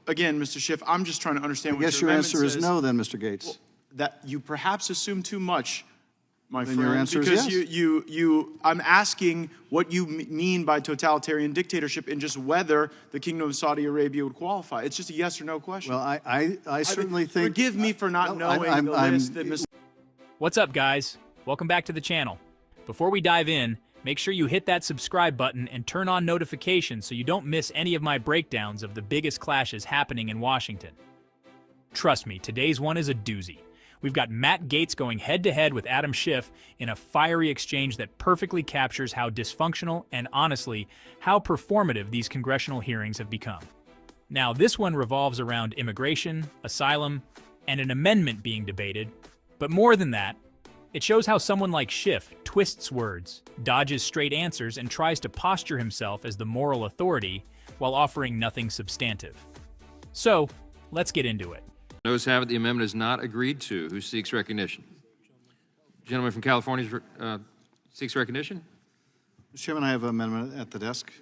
again, Mr. Schiff, I'm just trying to understand what I guess your answer is no then, Mr. Gaetz. Well, that you perhaps assume too much, my Then friend, your answer is because yes. I'm asking what you mean by totalitarian dictatorship and just whether the Kingdom of Saudi Arabia would qualify. It's just a yes or no question. Well, I certainly think... Forgive me for not knowing the list that Mr. What's up, guys? Welcome back to the channel. Before we dive in, make sure you hit that subscribe button and turn on notifications so you don't miss any of my breakdowns of the biggest clashes happening in Washington. Trust me, today's one is a doozy. We've got Matt Gaetz going head-to-head with Adam Schiff in a fiery exchange that perfectly captures how dysfunctional and, honestly, how performative these congressional hearings have become. Now, this one revolves around immigration, asylum, and an amendment being debated. But more than that, it shows how someone like Schiff twists words, dodges straight answers, and tries to posture himself as the moral authority while offering nothing substantive. So, let's get into it. Notice have it, the amendment is not agreed to. Who seeks recognition? Gentleman from California seeks recognition. Mr. Chairman, I have an amendment at the desk.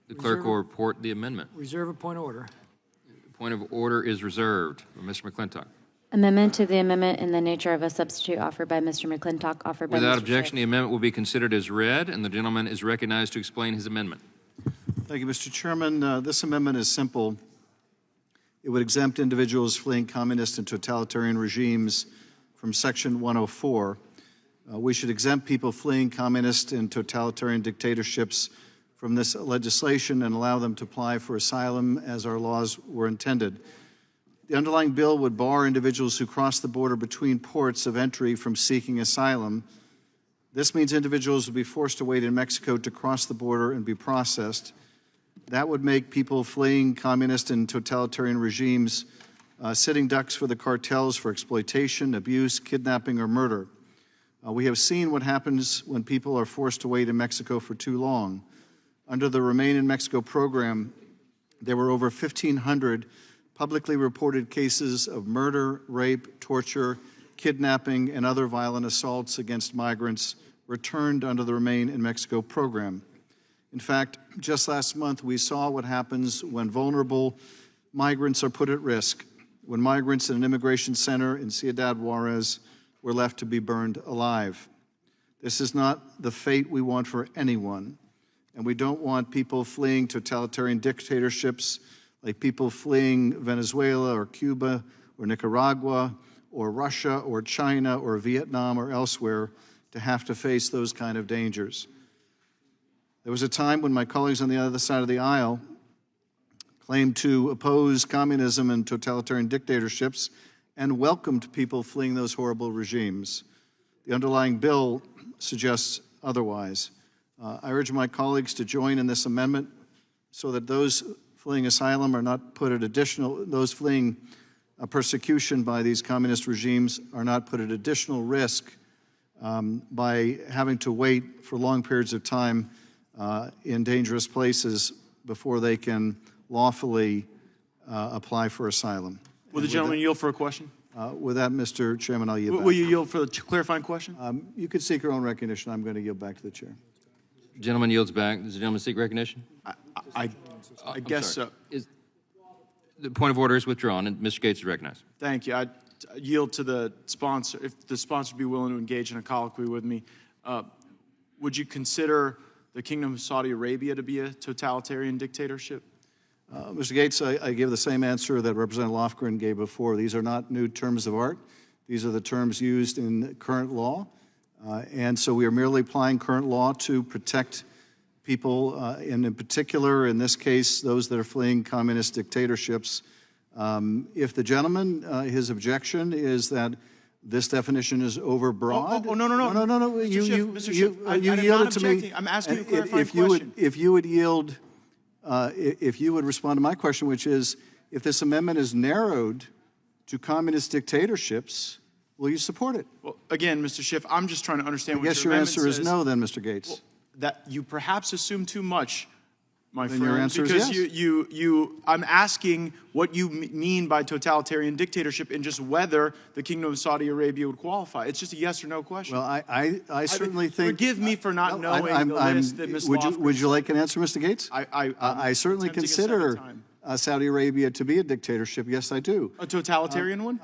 The clerk will report the amendment. Reserve a point of order. Point of order is reserved. Mr. McClintock. Amendment to the amendment in the nature of a substitute offered by Mr. McClintock, offered by Without Mr. objection, Schiff. the amendment will be considered as read, and the gentleman is recognized to explain his amendment. Thank you, Mr. Chairman. This amendment is simple. It would exempt individuals fleeing communist and totalitarian regimes from Section 104. We should exempt people fleeing communist and totalitarian dictatorships from this legislation and allow them to apply for asylum as our laws were intended. The underlying bill would bar individuals who cross the border between ports of entry from seeking asylum. This means individuals would be forced to wait in Mexico to cross the border and be processed. That would make people fleeing communist and totalitarian regimes sitting ducks for the cartels for exploitation, abuse, kidnapping, or murder. We have seen what happens when people are forced to wait in Mexico for too long. Under the Remain in Mexico program, there were over 1,500 publicly reported cases of murder, rape, torture, kidnapping, and other violent assaults against migrants returned under the Remain in Mexico program. In fact, just last month, we saw what happens when vulnerable migrants are put at risk, when migrants in an immigration center in Ciudad Juarez were left to be burned alive. This is not the fate we want for anyone, and we don't want people fleeing totalitarian dictatorships like people fleeing Venezuela or Cuba or Nicaragua or Russia or China or Vietnam or elsewhere to have to face those kind of dangers. There was a time when my colleagues on the other side of the aisle claimed to oppose communism and totalitarian dictatorships and welcomed people fleeing those horrible regimes. The underlying bill suggests otherwise. I urge my colleagues to join in this amendment so that those fleeing asylum are not put at those fleeing persecution by these communist regimes are not put at additional risk by having to wait for long periods of time in dangerous places before they can lawfully apply for asylum. Will the gentleman yield for a question? With that, Mr. Chairman, I'll yield back. Will you yield for the clarifying question? You could seek your own recognition. I'm going to yield back to the chair. Gentleman yields back. Does the gentleman seek recognition? I guess so. The point of order is withdrawn, and Mr. Gaetz is recognized. Thank you. I yield to the sponsor. If the sponsor would be willing to engage in a colloquy with me, would you consider the Kingdom of Saudi Arabia to be a totalitarian dictatorship? Mr. Gaetz, I give the same answer that Representative Lofgren gave before. These are not new terms of art. These are the terms used in current law. And so we are merely applying current law to protect people, and in particular, in this case, those that are fleeing communist dictatorships. If the gentleman, his objection is that this definition is overbroad. No. No. Mr. Schiff, You yielded to me. I'm asking you a clarifying question. If you would yield, if you would respond to my question, which is, if this amendment is narrowed to communist dictatorships, will you support it? Well, again, Mr. Schiff, I'm just trying to understand what I guess your your amendment answer is says. no then, Mr. Gaetz. Well, that you perhaps assume too much, my Then friend, your answer is because yes. I'm asking what you mean by totalitarian dictatorship and just whether the Kingdom of Saudi Arabia would qualify. It's just a yes or no question. Well, I certainly think... Forgive me for not knowing the list that Ms. Lofgren Would you like an answer, Mr. Gaetz? I I certainly attempting a second consider time. Saudi Arabia to be a dictatorship. Yes, I do. A totalitarian one?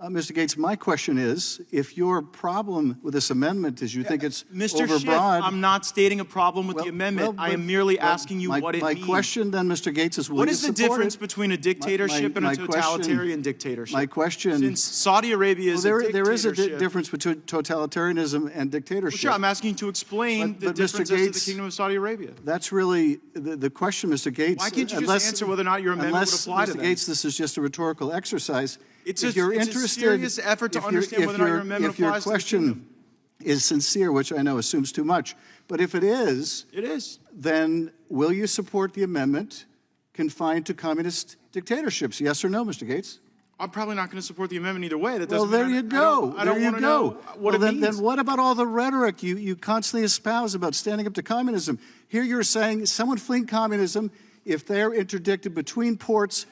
Mr. Gaetz, my question is, if your problem with this amendment is you think it's Mr. overbroad... Schiff, I'm not stating a problem with the amendment. I am merely asking you what it means. My question then, Mr. Gaetz, is will What you is the support difference it? between a dictatorship and a totalitarian dictatorship? My question... Since Saudi Arabia is a dictatorship... There is a difference between totalitarianism and dictatorship. Well, sure, I'm asking you to explain the differences of the Kingdom of Saudi Arabia. That's really the question, Mr. Gaetz. Why can't you just answer whether or not your amendment would apply to them? Mr. Gaetz, this is just a rhetorical exercise. It's a serious effort to understand whether or not your amendment applies to the kingdom. If your question is sincere, which I know assumes too much, but if it is, then will you support the amendment confined to communist dictatorships? Yes or no, Mr. Gaetz? I'm probably not going to support the amendment either way. That well, doesn't there mean you go. I don't want to know what it means. Then what about all the rhetoric you constantly espouse about standing up to communism? Here you're saying someone fleeing communism, if they're interdicted between ports,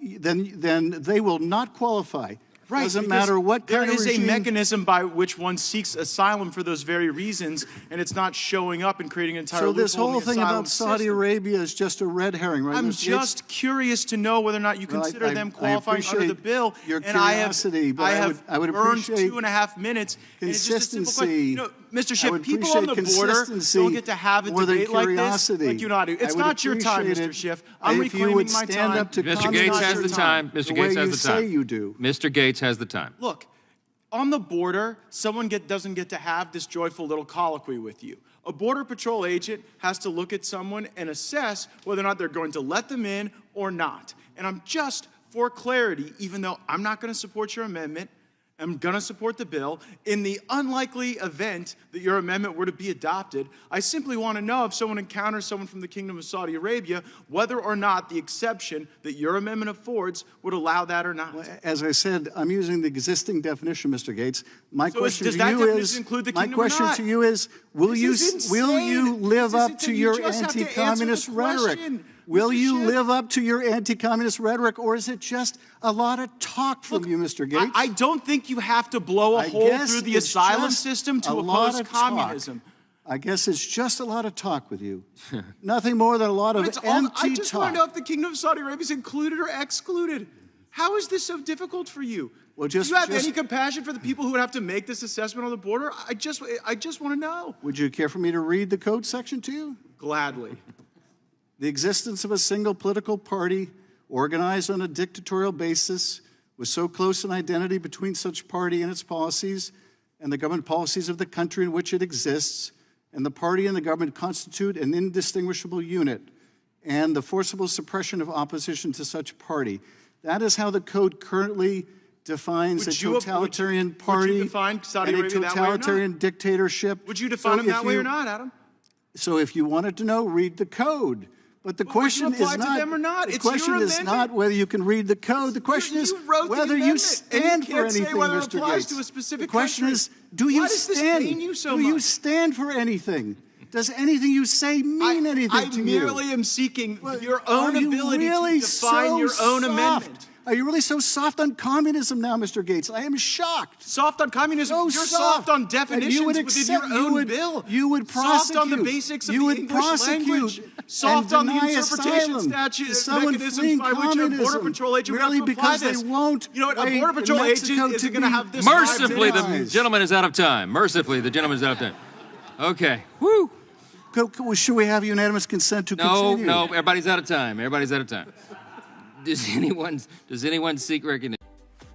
then they will not qualify. Right, doesn't matter what kind of regime. There is a mechanism by which one seeks asylum for those very reasons, and it's not showing up and creating an entire loophole in the asylum So this whole thing about Saudi system. Arabia is just a red herring, right? I'm just curious to know whether or not you consider them qualifying under the bill. Your and curiosity, I have burned appreciate 2.5 minutes. Consistency. And Mr. Schiff, people on the border don't get to have a debate like this, like you and I do. It's not your time, Mr. Schiff. I'm reclaiming my time. Mr. Gaetz has the time. Mr. Gaetz has the time. You do. Mr. Gaetz has the time. Look, on the border, someone doesn't get to have this joyful little colloquy with you. A Border Patrol agent has to look at someone and assess whether or not they're going to let them in or not. And I'm just, for clarity, even though I'm not going to support your amendment, I'm going to support the bill. In the unlikely event that your amendment were to be adopted, I simply want to know if someone encounters someone from the Kingdom of Saudi Arabia, whether or not the exception that your amendment affords would allow that or not. Well, as I said, I'm using the existing definition, Mr. Gaetz. My question to you is, will you live up to your anti-communist rhetoric? Will you live up to your anti-communist rhetoric, or is it just a lot of talk from you, Mr. Gaetz? I don't think you have to blow a hole through the asylum system to oppose communism. I guess it's just a lot of talk with you. Nothing more than a lot of empty talk. I just want to know if the Kingdom of Saudi Arabia is included or excluded. How is this so difficult for you? Well, do you have any compassion for the people who would have to make this assessment on the border? I just want to know. Would you care for me to read the code section to you? Gladly. The existence of a single political party organized on a dictatorial basis with so close an identity between such party and its policies and the government policies of the country in which it exists, and the party and the government constitute an indistinguishable unit, and the forcible suppression of opposition to such party. That is how the code currently defines a totalitarian party and a totalitarian dictatorship. Would you define them that way or not, Adam? So if you wanted to know, read the code. But the question is not, the question is not whether you can read the code. The question is whether you stand for anything, Mr. Gaetz. The question is, do you stand? Do you stand for anything? Does anything you say mean anything to you? I merely am seeking your own ability to define your own amendment. Are you really so soft on communism now, Mr. Gaetz? I am shocked. Soft on communism? You're soft on definitions within your own bill. You would prosecute. Soft on the basics of the English language. Soft on the interpretation statute mechanisms by which a Border Patrol agent would have to apply this. You know what? A Border Patrol agent isn't going to have this. Mercifully, the gentleman is out of time. Mercifully, the gentleman is out of time. Okay. Woo. Should we have unanimous consent to continue? No, everybody's out of time. Everybody's out of time. Does anyone seek recognition?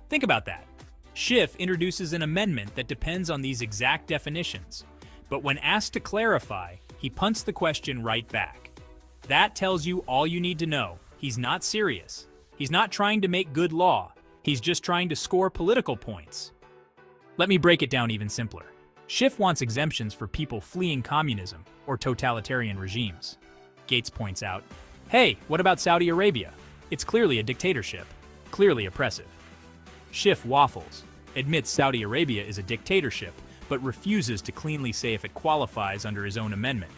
Think about that. Schiff introduces an amendment that depends on these exact definitions, but when asked to clarify, he punts the question right back. That tells you all you need to know. He's not serious. He's not trying to make good law. He's just trying to score political points. Let me break it down even simpler. Schiff wants exemptions for people fleeing communism or totalitarian regimes. Gaetz points out, hey, what about Saudi Arabia? It's clearly a dictatorship, clearly oppressive. Schiff waffles, admits Saudi Arabia is a dictatorship, but refuses to cleanly say if it qualifies under his own amendment.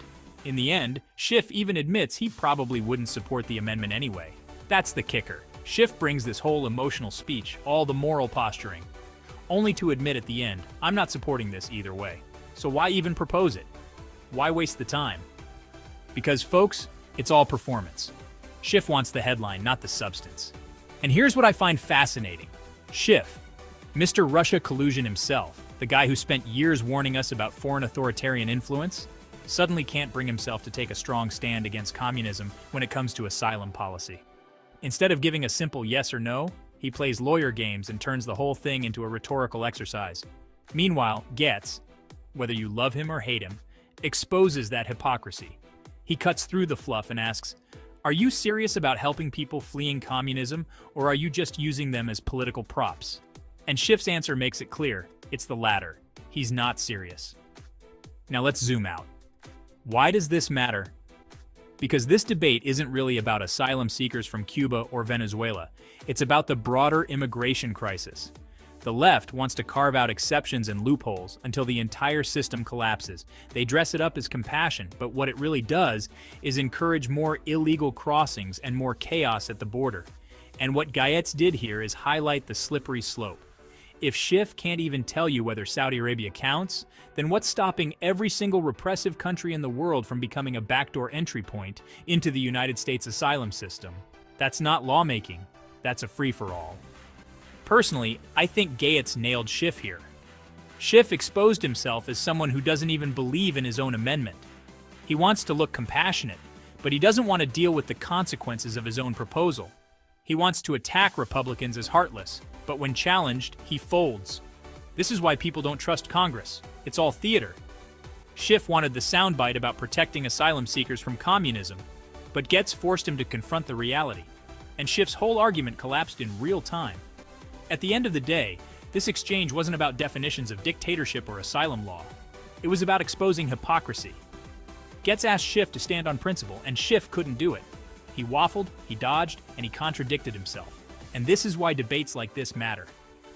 In the end, Schiff even admits he probably wouldn't support the amendment anyway. That's the kicker. Schiff brings this whole emotional speech, all the moral posturing, only to admit at the end, I'm not supporting this either way. So why even propose it? Why waste the time? Because folks, It's all performance. Schiff wants the headline, not the substance. And here's what I find fascinating. Schiff, Mr. Russia collusion himself, the guy who spent years warning us about foreign authoritarian influence, suddenly can't bring himself to take a strong stand against communism when it comes to asylum policy. Instead of giving a simple yes or no, he plays lawyer games and turns the whole thing into a rhetorical exercise. Meanwhile, Gaetz, whether you love him or hate him, exposes that hypocrisy. He cuts through the fluff and asks, "Are you serious about helping people fleeing communism, or are you just using them as political props?" And Schiff's answer makes it clear, it's the latter. He's not serious. Now let's zoom out. Why does this matter? Because this debate isn't really about asylum seekers from Cuba or Venezuela. It's about the broader immigration crisis. The left wants to carve out exceptions and loopholes until the entire system collapses. They dress it up as compassion, but what it really does is encourage more illegal crossings and more chaos at the border. And what Gaetz did here is highlight the slippery slope. If Schiff can't even tell you whether Saudi Arabia counts, then what's stopping every single repressive country in the world from becoming a backdoor entry point into the United States asylum system? That's not lawmaking. That's a free-for-all. Personally, I think Gaetz nailed Schiff here. Schiff exposed himself as someone who doesn't even believe in his own amendment. He wants to look compassionate, but he doesn't want to deal with the consequences of his own proposal. He wants to attack Republicans as heartless, but when challenged, he folds. This is why people don't trust Congress. It's all theater. Schiff wanted the soundbite about protecting asylum seekers from communism, but Gaetz forced him to confront the reality, and Schiff's whole argument collapsed in real time. At the end of the day, this exchange wasn't about definitions of dictatorship or asylum law. It was about exposing hypocrisy. Gaetz asked Schiff to stand on principle, and Schiff couldn't do it. He waffled, he dodged, and he contradicted himself. And this is why debates like this matter.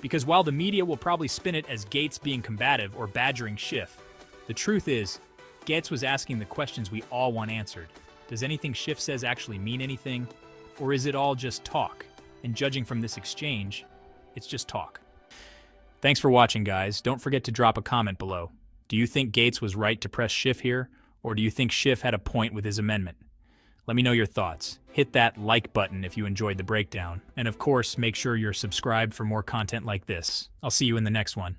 Because while the media will probably spin it as Gaetz being combative or badgering Schiff, the truth is, Gaetz was asking the questions we all want answered. Does anything Schiff says actually mean anything? Or is it all just talk? And judging from this exchange, it's just talk. Thanks for watching, guys. Don't forget to drop a comment below. Do you think Gaetz was right to press Schiff here? Or do you think Schiff had a point with his amendment? Let me know your thoughts. Hit that like button if you enjoyed the breakdown. And of course, make sure you're subscribed for more content like this. I'll see you in the next one.